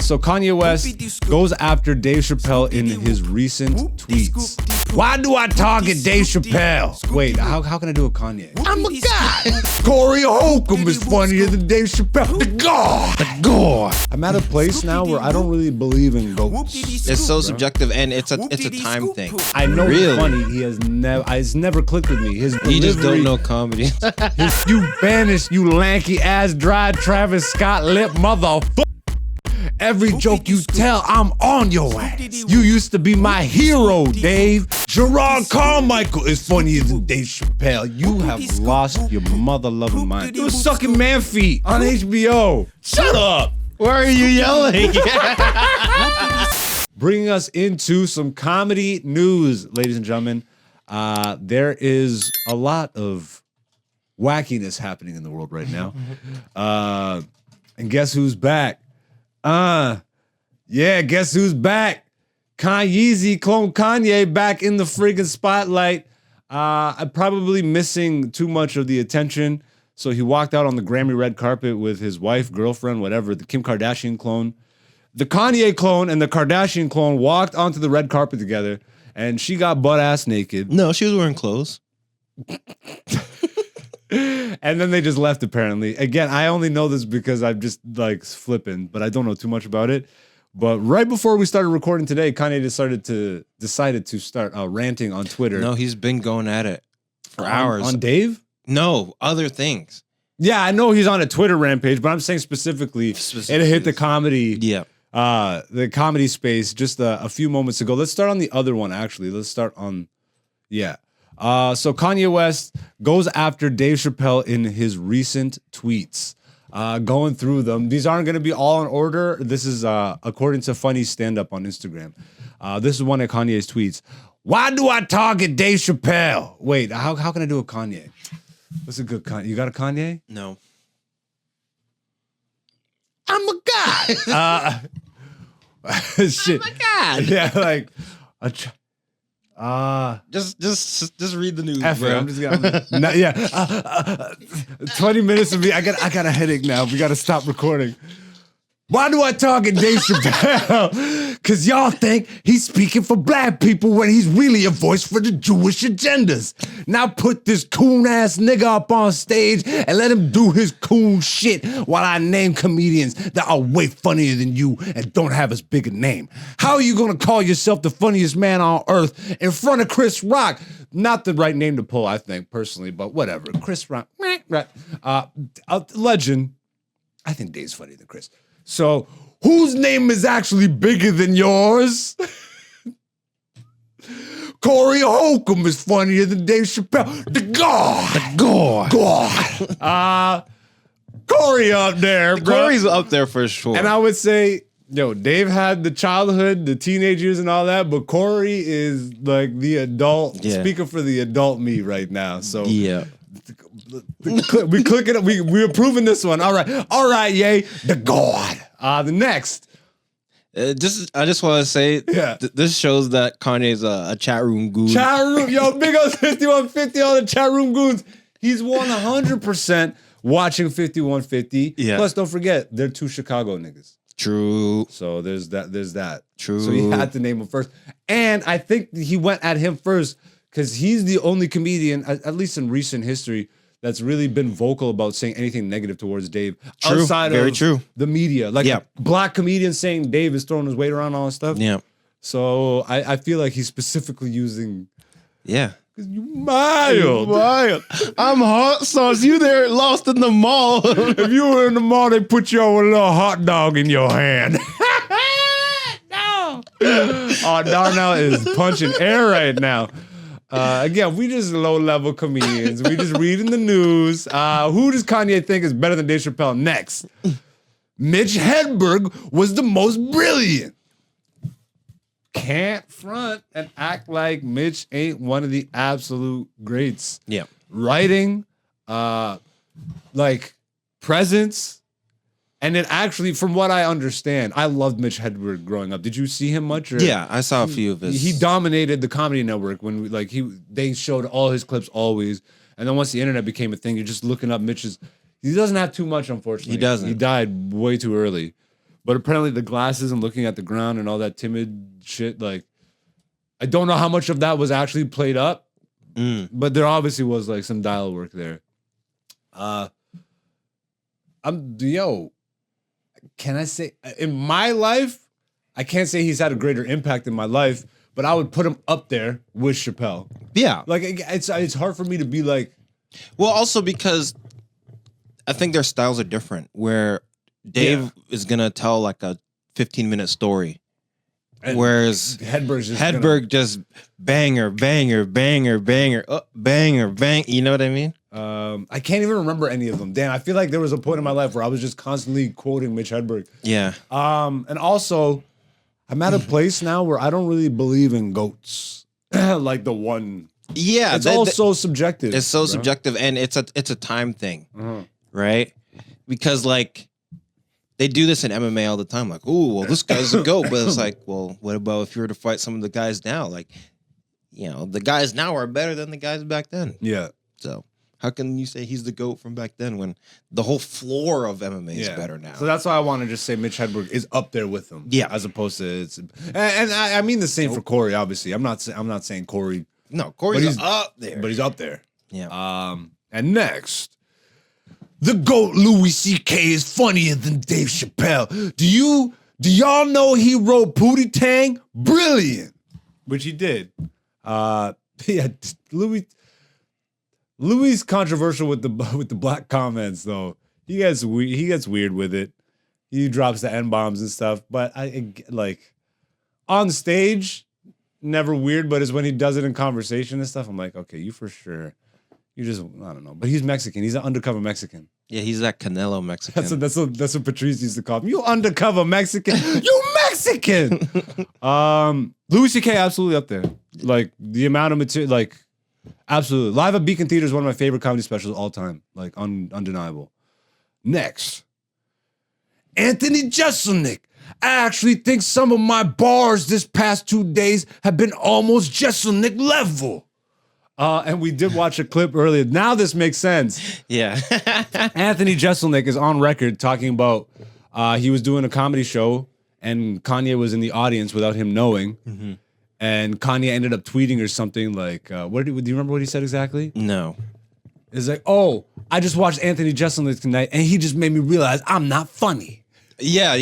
So Kanye West goes after Dave Chappelle in his recent tweets. Why do I target Dave Chappelle? Wait, how can I do a Kanye? I'm a guy. Corey Holcomb is funnier than Dave Chappelle. The God. I'm at a place now where I don't really believe in ghosts. It's so subjective, and it's a time thing. I know he's funny. It's never clicked with me. His delivery, you just don't know comedy. You banished, you lanky ass, dry Travis Scott lip motherfucker. Every joke you tell, I'm on your ass. You used to be my hero, Dave. Gerard Carmichael is funnier than Dave Chappelle. You have lost your mother-loving mind. You were sucking man feet on HBO. Shut up. Why are you yelling? Bringing us into some comedy news, ladies and gentlemen. There is a lot of wackiness happening in the world right now. And guess who's back? Guess who's back? Kanye, clone Kanye, back in the friggin' spotlight. I'm probably missing too much of the attention. So he walked out on the Grammy red carpet with his wife, girlfriend, whatever, the Kim Kardashian clone. The Kanye clone and the Kardashian clone walked onto the red carpet together, and she got butt-ass naked. No, she was wearing clothes. And then they just left, apparently. Again, I only know this because I'm just like flipping, but I don't know too much about it. But right before we started recording today, Kanye decided to start ranting on Twitter. No, he's been going at it for hours. On Dave? No, other things. Yeah, I know he's on a Twitter rampage, but I'm saying specifically it hit the comedy. Yeah. The comedy space just a few moments ago. Let's start on the other one, actually. Let's start on, So Kanye West goes after Dave Chappelle in his recent tweets. Going through them. These aren't going to be all in order. This is according to Funny Stand Up on Instagram. This is one of Kanye's tweets. Why do I target Dave Chappelle? Wait, how can I do a Kanye? What's a good Kanye? You got a Kanye? No. I'm a guy. Shit. I'm a guy. Yeah, like just read the news, bro. I'm just gonna 20 minutes of me. I got a headache now. We gotta stop recording. Why do I target Dave Chappelle? Cause y'all think he's speaking for black people when he's really a voice for the Jewish agendas. Now put this coon ass nigga up on stage and let him do his coon shit while I name comedians that are way funnier than you and don't have as big a name. How are you gonna call yourself the funniest man on earth in front of Chris Rock? Not the right name to pull, I think, personally, but whatever. Chris Rock, a legend. I think Dave's funnier than Chris. So, whose name is actually bigger than yours? Corey Holcomb is funnier than Dave Chappelle. The God. Corey up there, bro. Corey's up there for sure. And I would say, Dave had the childhood, the teenage years and all that, but Corey is like the adult, speaking for the adult me right now. So, yeah. We click it. We're approving this one. All right, yay. The God. The next. I just want to say, this shows that Kanye's a chat room goon. Chat room, big old 5150 on the chat room goons. He's 100% watching 5150. Yeah. Plus, don't forget, they're two Chicago niggas. True. So there's that. True. So he had to name him first, and I think he went at him first because he's the only comedian, at least in recent history, that's really been vocal about saying anything negative towards Dave. True. Outside Very of true. The media. Like black comedians saying Dave is throwing his weight around and all that stuff. Yeah. So I feel like he's specifically using... Yeah. You mild. I'm hot sauce. You there lost in the mall. If you were in the mall, they put you with a little hot dog in your hand. No. Oh, Darnell is punching air right now. Again, we just low-level comedians. We just reading the news. Who does Kanye think is better than Dave Chappelle? Next. Mitch Hedberg was the most brilliant. Can't front and act like Mitch ain't one of the absolute greats. Yeah. Writing, like presence. And then actually, from what I understand, I loved Mitch Hedberg growing up. Did you see him much? Or yeah, I saw a few of his. He dominated the Comedy Network when they showed all his clips always. And then once the internet became a thing, you're just looking up Mitch's. He doesn't have too much, unfortunately. He doesn't. He died way too early. But apparently the glasses and looking at the ground and all that timid shit, like, I don't know how much of that was actually played up, but there obviously was like some dial work there. Can I say in my life, I can't say he's had a greater impact in my life, but I would put him up there with Chappelle. Yeah. Like it's hard for me to be like. Well, also because I think their styles are different, where Dave is going to tell like a 15-minute story. And whereas Hedberg just banger, banger, banger, banger, banger, bang. You know what I mean? I can't even remember any of them. Damn, I feel like there was a point in my life where I was just constantly quoting Mitch Hedberg. Yeah. And also, I'm at a place now where I don't really believe in GOATs. Like the one. Yeah. It's all so subjective. It's so subjective, and it's a time thing, right? Because like they do this in MMA all the time. Like, oh, well, this guy's a GOAT, but it's like, well, what about if you were to fight some of the guys now? Like, you know, the guys now are better than the guys back then. Yeah. So how can you say he's the GOAT from back then when the whole floor of MMA is better now? So that's why I want to just say Mitch Hedberg is up there with him. Yeah. As opposed to it's, and I mean the same for Corey. Obviously, I'm not saying Corey. No, Corey's up there, but he's up there. Yeah. And next, the GOAT Louis C.K. is funnier than Dave Chappelle. Do y'all know he wrote Pootie Tang? Brilliant, which he did. Yeah, Louis controversial with the black comments though. He gets weird with it. He drops the N-bombs and stuff, but I like on stage, never weird, but it's when he does it in conversation and stuff. I'm like, okay, you for sure. You just, I don't know. But he's Mexican. He's an undercover Mexican. Yeah, he's that Canelo Mexican. That's what Patrice used to call him. You undercover Mexican. You Mexican. Louis C.K. absolutely up there. Like the amount of material, like absolutely. Live at Beacon Theater is one of my favorite comedy specials of all time. Like undeniable. Next, Anthony Jeselnik. I actually think some of my bars this past 2 days have been almost Jeselnik level. And we did watch a clip earlier. Now this makes sense. Yeah. Anthony Jeselnik is on record talking about he was doing a comedy show and Kanye was in the audience without him knowing. Mm-hmm. And Kanye ended up tweeting or something like, do you remember what he said exactly? No. It's like, oh, I just watched Anthony Jeselnik tonight and he just made me realize I'm not funny. Yeah.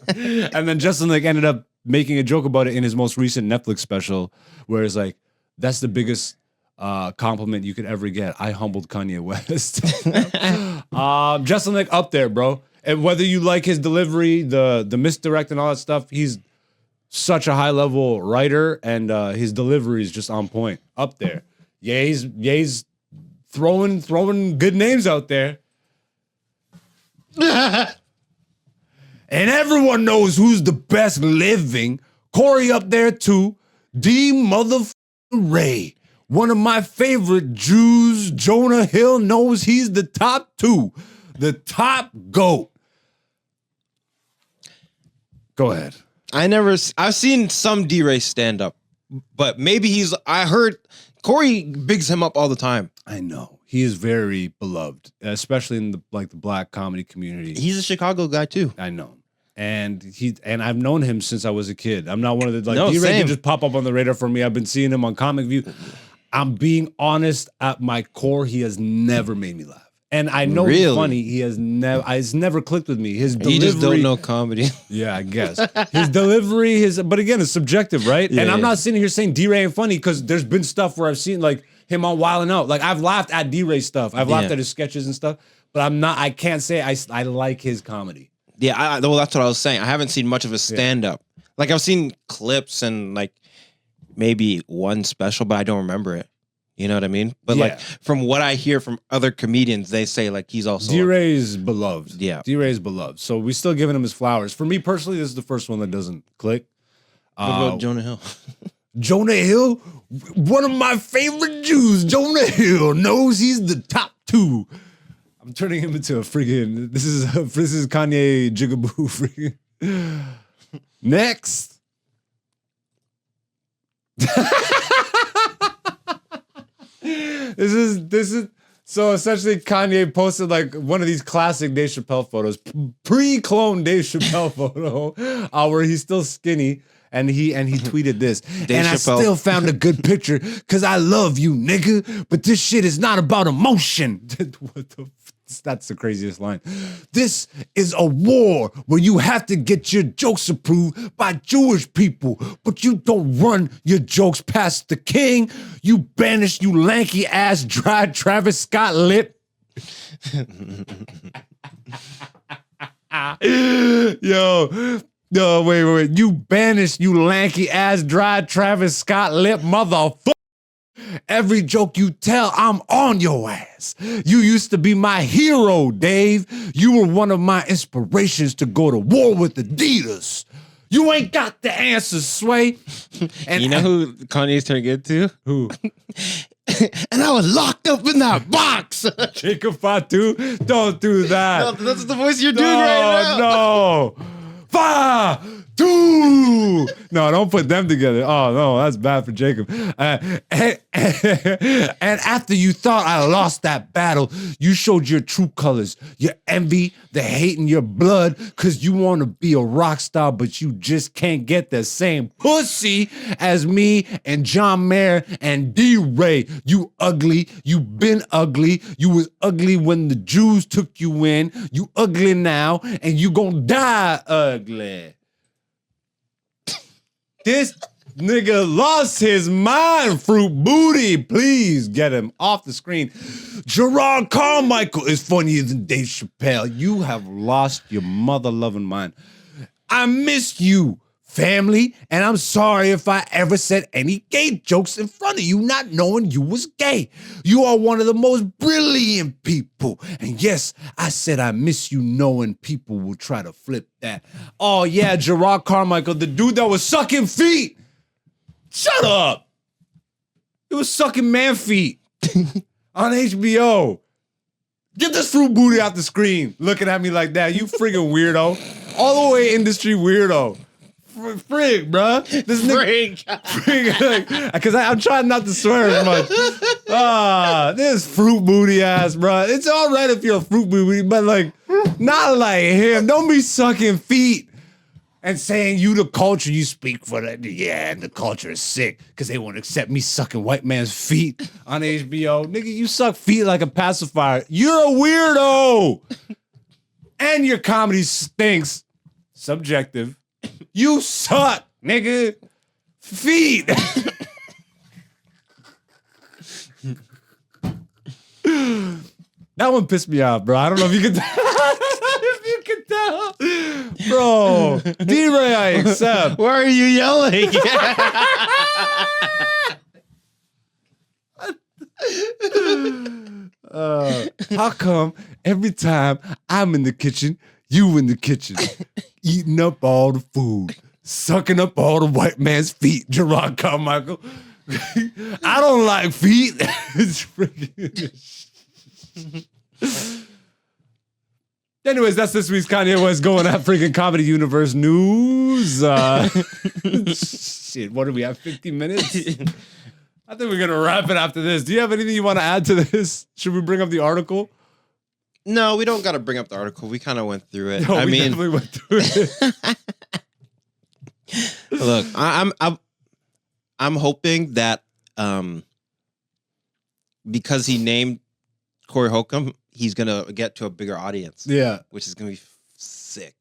And then Jeselnik ended up making a joke about it in his most recent Netflix special where it's like, that's the biggest compliment you could ever get. I humbled Kanye West. Jeselnik up there, bro. And whether you like his delivery, the misdirect and all that stuff, he's such a high level writer, and his delivery is just on point. Up there. Yeah, he's throwing good names out there. And everyone knows who's the best living. Corey up there too. D motherfucking Ray. One of my favorite Jews, Jonah Hill, knows he's the top two. The top GOAT. Go ahead. I've seen some D-Ray stand up, but maybe I heard Corey bigs him up all the time. I know. He is very beloved, especially in the black comedy community. He's a Chicago guy too. I know. And I've known him since I was a kid. I'm not one of the No, D-Ray can just pop up on the radar for me. I've been seeing him on Comic View. I'm being honest, at my core, he has never made me laugh. And I know he's funny. It's never clicked with me. His delivery. You just don't know comedy. Yeah, I guess. His delivery, but again, it's subjective, right? Yeah, and I'm not sitting here saying D-Ray ain't funny because there's been stuff where I've seen like him on Wild 'N Out. Like I've laughed at D-Ray stuff. I've laughed at his sketches and stuff, but I can't say I like his comedy. Yeah, well, that's what I was saying. I haven't seen much of his stand-up. Like I've seen clips and like maybe one special, but I don't remember it. You know what I mean? But like from what I hear from other comedians, they say like he's also D-Ray's beloved. Yeah, D-Ray's beloved. So we're still giving him his flowers. For me personally, this is the first one that doesn't click. What about Jonah Hill? Jonah Hill, one of my favorite Jews. Jonah Hill knows he's the top two. I'm turning him into a freaking. This is Kanye Jigaboo freaking. Next. This So essentially, Kanye posted like one of these classic Dave Chappelle photos, pre-cloned Dave Chappelle photo, where he's still skinny, and he tweeted this. And I still found a good picture because I love you, nigga. But this shit is not about emotion. What the? That's the craziest line. This is a war where you have to get your jokes approved by Jewish people, but you don't run your jokes past the king. You banish, you lanky ass, dry Travis Scott lip. Yo, wait. You banish, you lanky ass, dry Travis Scott lip, motherfucker. Every joke you tell, I'm on your ass. You used to be my hero, Dave. You were one of my inspirations to go to war with Adidas. You ain't got the answers, Sway. And you know who Kanye's trying to get to? Who? And I was locked up in that box. Jacob Fatu, don't do that. No, that's the voice you're doing right now. No. 5, 2. No, don't put them together. Oh, no, that's bad for Jacob. And after you thought I lost that battle, you showed your true colors, your envy, the hate in your blood, because you want to be a rock star, but you just can't get the same pussy as me and John Mayer and D-Ray. You ugly. You been ugly. You was ugly when the Jews took you in. You ugly now, and you gonna die ugly. This nigga lost his mind, Fruit Booty. Please get him off the screen. Gerard Carmichael is funnier than Dave Chappelle. You have lost your mother-loving mind. I miss you, family, and I'm sorry if I ever said any gay jokes in front of you, not knowing you was gay. You are one of the most brilliant people. And yes, I said I miss you, knowing people will try to flip that. Oh yeah, Gerard Carmichael, the dude that was sucking feet. Shut up. He was sucking man feet on HBO. Get this Fruit Booty out the screen looking at me like that. You friggin' weirdo. All the way industry weirdo. Frig, bruh. This nigga, because I'm trying not to swear as much. This Fruit Booty ass, bruh. It's all right if you're a Fruit Booty, but like, not like him. Don't be sucking feet and saying you the culture, you speak for that. Yeah, and the culture is sick because they won't accept me sucking white man's feet on HBO. Nigga, you suck feet like a pacifier. You're a weirdo. And your comedy stinks. Subjective. You suck, nigga. Feet. That one pissed me off, bro. I don't know if you can tell. Bro, D-Ray, I accept. Why are you yelling? How come every time I'm in the kitchen, you in the kitchen, eating up all the food, sucking up all the white man's feet, Gerard Carmichael? I don't like feet. It's freaking... Anyways, that's this week's Kanye West going at freaking Comedy Universe news. Shit, what do we have, 15 minutes? I think we're going to wrap it after this. Do you have anything you want to add to this? Should we bring up the article? No, we don't got to bring up the article. We kind of went through it. No, we definitely went through it. Look, I'm hoping that because he named Corey Holcomb, he's gonna get to a bigger audience. Yeah, which is gonna be sick.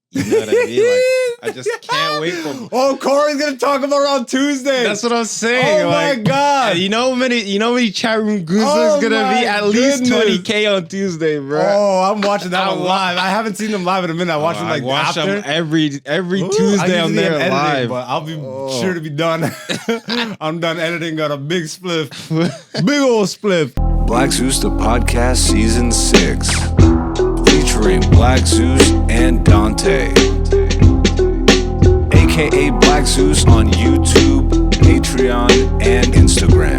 You know what I mean? Like, I just can't wait for. Oh, Corey's gonna talk about it on Tuesday. That's what I'm saying. Oh my god! You know how many chat room goozers gonna be? At least 20K on Tuesday, bro. Oh, I'm watching that one live. I haven't seen them live in a minute. I watch them like after. Them every Tuesday on there editing, live. But I'll be sure to be done. I'm done editing. Got a big spliff, big old spliff. Black Zeus the Podcast Season 6, featuring Black Zeus and Dante, aka Black Zeus on YouTube, Patreon, and Instagram.